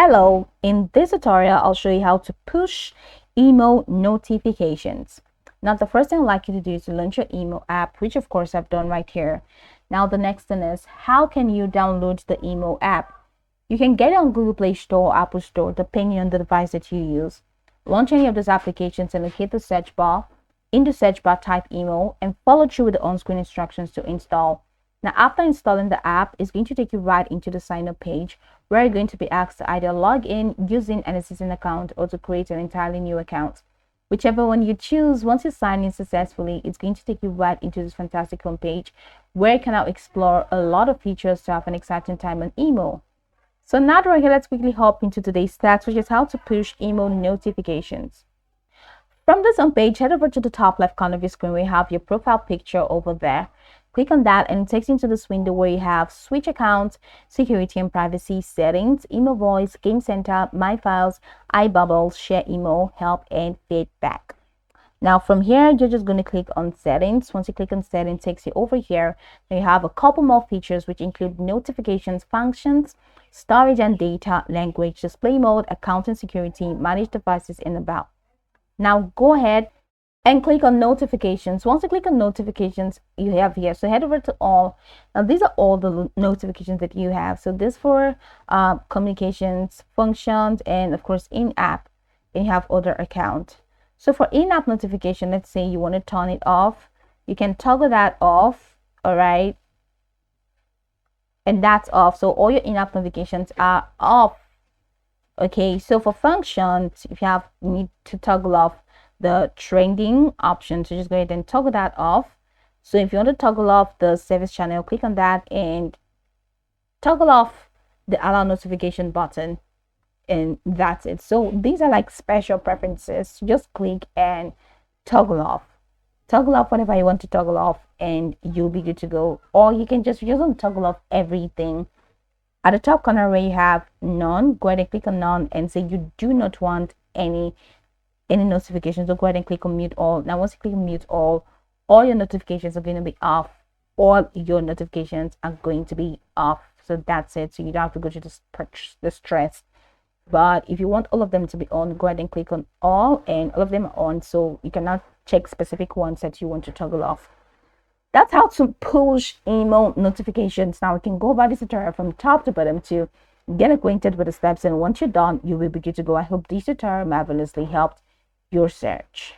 Hello, in this tutorial, I'll show you how to push email notifications. Now, the first thing I'd like you to do is to launch your email app, which of course I've done right here. Now, the next thing is, how can you download the email app? You can get it on Google Play Store or Apple Store, depending on the device that you use. Launch any of those applications and hit the search bar. In the search bar, type email and follow through with the on-screen instructions to install. Now, after installing the app, it's going to take you right into the sign up page where you're going to be asked to either log in using an existing account or to create an entirely new account. Whichever one you choose, once you sign in successfully, it's going to take you right into this fantastic homepage where you can now explore a lot of features to have an exciting time on email. So now that we're here, let's quickly hop into today's task, which is how to push email notifications. From this homepage, head over to the top left corner of your screen where you have your profile picture over there. Click on that and it takes you into this window where you have switch accounts, security and privacy, settings, email voice, game center, my files, iBubbles, share email, help, and feedback. Now from here, you're just going to click on settings. Once you click on settings, it takes you over here. Now you have a couple more features which include notifications, functions, storage and data, language, display mode, account and security, manage devices, and about. Now go ahead and click on notifications. Once you click on notifications, you have here, so head over to all. Now these are all the notifications that you have. So this for communications, functions, and of course in-app, and you have other account. So for in-app notification, let's say you want to turn it off, you can toggle that off. All right, and that's off, so all your in-app notifications are off. Okay, so for functions, if you need to toggle off the trending option, so just go ahead and toggle that off. So if you want to toggle off the service channel, click on that and toggle off the allow notification button, and that's it. So these are like special preferences. Just click and toggle off whatever you want to toggle off and you'll be good to go. Or you can just toggle off everything. At the top corner where you have none, go ahead and click on none and say you do not want any notifications. So go ahead and click on mute all. Now once you click on mute all your notifications are going to be off. All your notifications are going to be off. So that's it. So you don't have to go to the stress. But if you want all of them to be on, go ahead and click on all, and all of them are on, so you cannot check specific ones that you want to toggle off. That's how to push email notifications. Now we can go about this tutorial from top to bottom to get acquainted with the steps, and once you're done, you will be good to go. I hope this tutorial marvelously helped your search.